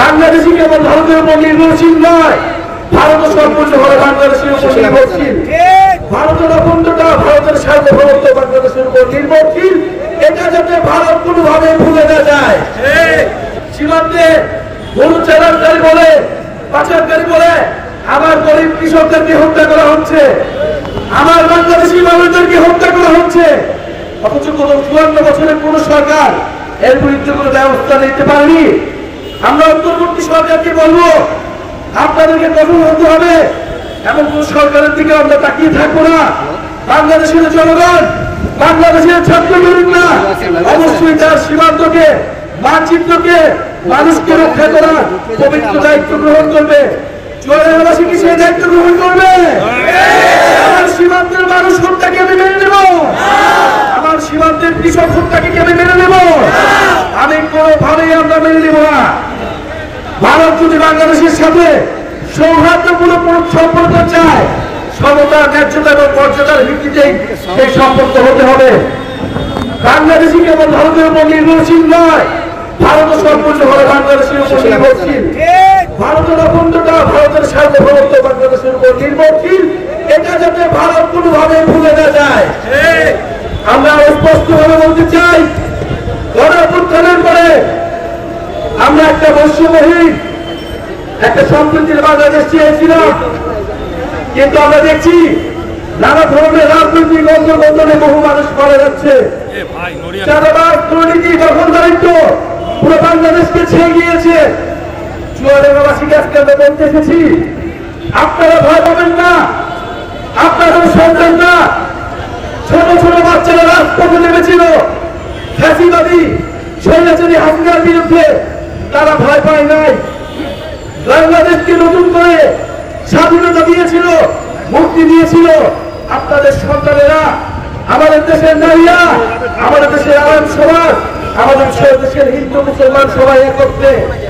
বাংলাদেশি কেবল ভারতের উপর নির্ভরশীল নয়, ভারত সম্পূর্ণ হলে বাংলাদেশের উপর নির্ভরশীল। ভারতের অখণ্ডতা, ভারতের সার্বভৌমত্ব বাংলাদেশের উপর নির্ভরশীল। এটা যাতে ভারত কোনোভাবে ভুলে না যায়। সীমান্তে গরু চালানকারী বলে, পাচারকারী বলে আমার গরিব কৃষকদেরকে হত্যা করা হচ্ছে, আমার বাংলাদেশি মানুষদেরকে হত্যা করা হচ্ছে। অথচ গত 54 বছরের কোন সরকার এর বিরুদ্ধে কোনো ব্যবস্থা নিতে পারেনি। আমরা অন্তর্বর্তী সরকারকে বলবো, আপনাদেরকে কঠোর হতে হবে। এমন কোন সরকারের দিকে আমরা তাকিয়ে থাকবো না। বাংলাদেশের জনগণ, বাংলাদেশের ছাত্র জনগণরা অবশ্যই তার সীমান্তকে, মানচিত্রকে, মানুষকে রক্ষা করার পবিত্র দায়িত্ব গ্রহণ করবে। চুয়াডাঙ্গাবাসী কি সেই দায়িত্ব গ্রহণ করবে? আমার সীমান্তের মানুষ হত্যাকে আমি মেনে নেব, আমার সীমান্তের কৃষক হত্যাকে আমি মেনে নেব, আমি কোনোভাবেই আমরা মেনে নেব না। ভারত যদি বাংলাদেশের সাথে সৌহার্দ্যপূর্ণ সম্পর্ক চায়, সমতা, ন্যায্যতা এবং মর্যাদার ভিত্তিতেই সেই সম্পর্ক হতে হবে। বাংলাদেশি কেবল ভারতের উপর নির্ভরশীল নয়, ভারত সম্পূর্ণ হলে বাংলাদেশের উপর নির্ভরশীল। ভারতের অখণ্ডতা, ভারতের সার্বভৌমত্ব বাংলাদেশের উপর নির্ভরশীল। এটা যাতে ভারত কোনোভাবে ভুলে না যায়। আমরা স্পষ্টভাবে বলতে চাই, গণঅভ্যুত্থানের পরে আমরা একটা বৈষম্যহীন, একটা সম্প্রীতির বাংলাদেশ চেয়েছিলাম, কিন্তু আমরা দেখছি নানা ধরনের রাজনৈতিক অন্তর্বন্ধনে বহু মানুষ মারা যাচ্ছে। চাঁদাবাজ, দুর্নীতি, দখলদারিত্ব পুরো বাংলাদেশকে ছেয়ে গিয়েছে। চুয়াডাঙ্গাবাসীকে আজকে আমরা বলতে এসেছি, আপনারা ভয় পাবেন না। আপনাদের সন্তানরা, ছোট ছোট বাচ্চারা রাজপথে নেমেছিল ফ্যাসিবাদী স্বৈরাচারী হাসিনার বিরুদ্ধে, তারা ভয় পায় নাই। বাংলাদেশকে নতুন করে স্বাধীনতা দিয়েছিল, মুক্তি দিয়েছিল আপনাদের সন্তানেরা, আমাদের দেশের নারীরা, আমাদের দেশের আলেম সমাজ, আমাদের দেশের হিন্দু মুসলমান সবাই একত্রে।